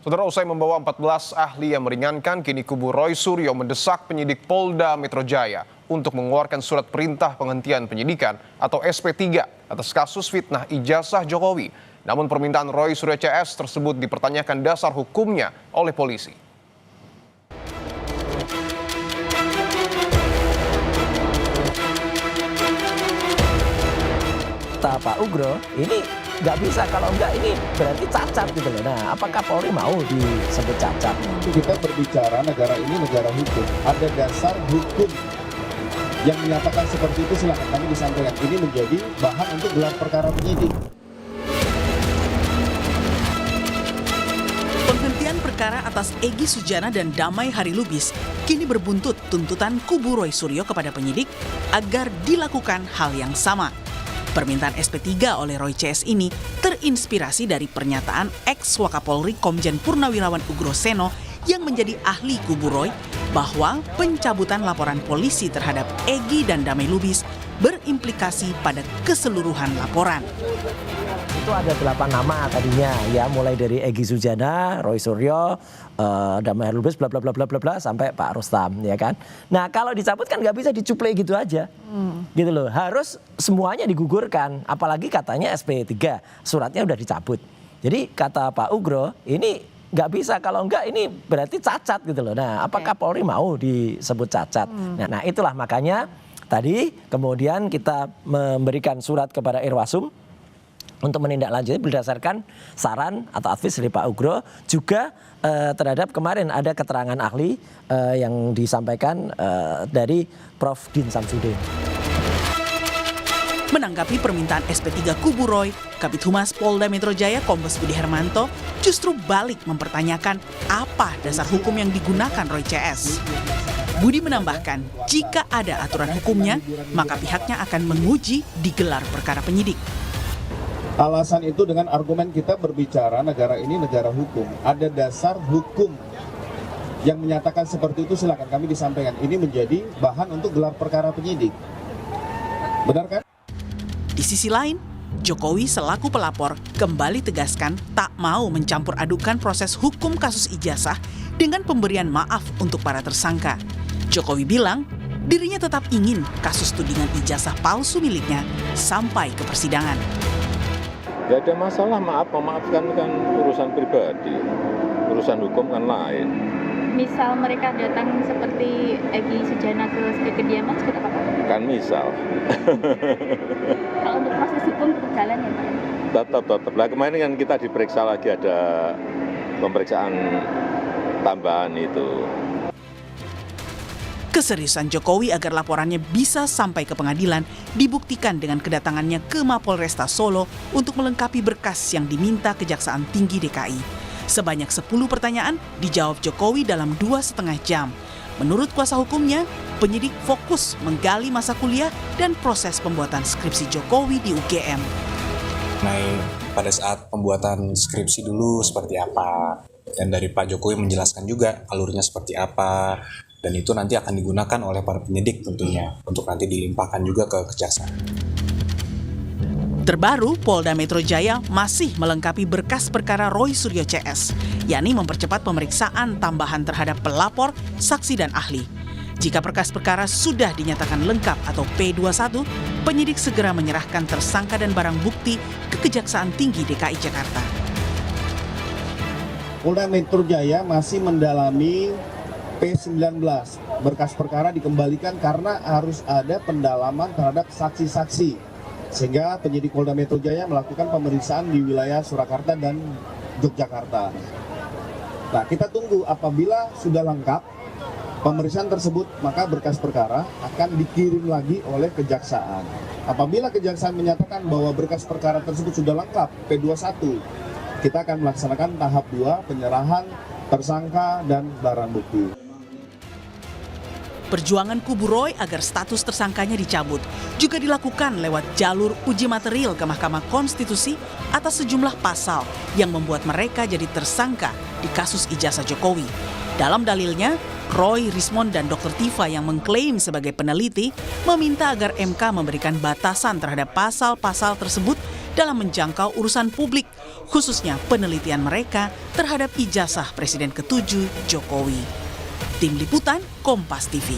Saudara, usai membawa 14 ahli yang meringankan, kini kubu Roy Suryo mendesak penyidik Polda Metro Jaya untuk mengeluarkan surat perintah penghentian penyidikan atau SP3 atas kasus fitnah ijazah Jokowi. Namun permintaan Roy Suryo CS tersebut dipertanyakan dasar hukumnya oleh polisi. Pak Ugro, ini nggak bisa, kalau nggak ini berarti cacat gitu loh. Nah, apakah Polri mau disebut cacat? Kita berbicara negara ini negara hukum, ada dasar hukum yang menyatakan seperti itu, silakan kami disampaikan. Ini menjadi bahan untuk gelar perkara penyidik. Penghentian perkara atas Egy Sujana dan Damai Harilubis kini berbuntut tuntutan kubu Roy Suryo kepada penyidik agar dilakukan hal yang sama. Permintaan SP3 oleh Roy CS ini terinspirasi dari pernyataan ex-Wakapolri Komjen Purnawirawan Ugroseno yang menjadi ahli kubu Roy bahwa pencabutan laporan polisi terhadap Egy dan Damai Lubis berimplikasi pada keseluruhan laporan. Itu ada 8 nama tadinya ya, mulai dari Egy Sujana, Roy Suryo, Damai Harilubis, bla bla bla bla bla sampai Pak Rustam, ya kan. Nah, kalau dicabut kan nggak bisa dicuplek gitu aja. Gitu loh. Harus semuanya digugurkan, apalagi katanya SP3, suratnya udah dicabut. Jadi kata Pak Ugro, ini nggak bisa, kalau nggak ini berarti cacat gitu loh. Nah, apakah Polri mau disebut cacat? Nah, itulah makanya tadi kemudian kita memberikan surat kepada Irwasum untuk menindaklanjuti berdasarkan saran atau advice dari Pak Ugro, juga terhadap kemarin ada keterangan ahli yang disampaikan dari Prof. Din Samsudin. Menanggapi permintaan SP3 kubu Roy, Kabid Humas Polda Metro Jaya Kombes Budi Hermanto justru balik mempertanyakan apa dasar hukum yang digunakan Roy CS. Budi menambahkan, jika ada aturan hukumnya, maka pihaknya akan menguji di gelar perkara penyidik. Alasan itu dengan argumen kita berbicara negara ini negara hukum, ada dasar hukum yang menyatakan seperti itu, silakan kami disampaikan. Ini menjadi bahan untuk gelar perkara penyidik. Benar kan? Di sisi lain, Jokowi selaku pelapor kembali tegaskan tak mau mencampur adukan proses hukum kasus ijazah dengan pemberian maaf untuk para tersangka. Jokowi bilang dirinya tetap ingin kasus tudingan ijazah palsu miliknya sampai ke persidangan. Gak ada masalah, memaafkan kan urusan pribadi, urusan hukum kan lain. Misal mereka datang seperti Egy Sujana ke kediaman seperti apa Pak? Kan misal. Kalau untuk proses hukum tetap jalan ya Pak? Tetap. Lah kemarin kan kita diperiksa lagi, ada pemeriksaan tambahan itu. Keseriusan Jokowi agar laporannya bisa sampai ke pengadilan dibuktikan dengan kedatangannya ke Mapolresta Solo untuk melengkapi berkas yang diminta Kejaksaan Tinggi DKI. Sebanyak 10 pertanyaan dijawab Jokowi dalam 2,5 jam. Menurut kuasa hukumnya, penyidik fokus menggali masa kuliah dan proses pembuatan skripsi Jokowi di UGM. Pada saat pembuatan skripsi dulu seperti apa, dan dari Pak Jokowi menjelaskan juga alurnya seperti apa, dan itu nanti akan digunakan oleh para penyidik tentunya untuk nanti dilimpahkan juga ke kejaksaan. Terbaru, Polda Metro Jaya masih melengkapi berkas perkara Roy Suryo CS, yakni mempercepat pemeriksaan tambahan terhadap pelapor, saksi, dan ahli. Jika berkas perkara sudah dinyatakan lengkap atau P21, penyidik segera menyerahkan tersangka dan barang bukti ke Kejaksaan Tinggi DKI Jakarta. Polda Metro Jaya masih mendalami P19, berkas perkara dikembalikan karena harus ada pendalaman terhadap saksi-saksi, sehingga penyidik Polda Metro Jaya melakukan pemeriksaan di wilayah Surakarta dan Yogyakarta. Nah, kita tunggu apabila sudah lengkap pemeriksaan tersebut, maka berkas perkara akan dikirim lagi oleh kejaksaan. Apabila kejaksaan menyatakan bahwa berkas perkara tersebut sudah lengkap, P21, kita akan melaksanakan tahap 2, penyerahan tersangka dan barang bukti. Perjuangan kubu Roy agar status tersangkanya dicabut juga dilakukan lewat jalur uji material ke Mahkamah Konstitusi atas sejumlah pasal yang membuat mereka jadi tersangka di kasus ijazah Jokowi. Dalam dalilnya, Roy, Rismond, dan Dr. Tifa yang mengklaim sebagai peneliti meminta agar MK memberikan batasan terhadap pasal-pasal tersebut dalam menjangkau urusan publik, khususnya penelitian mereka terhadap ijazah Presiden ke-7 Jokowi. Tim Liputan Kompas TV.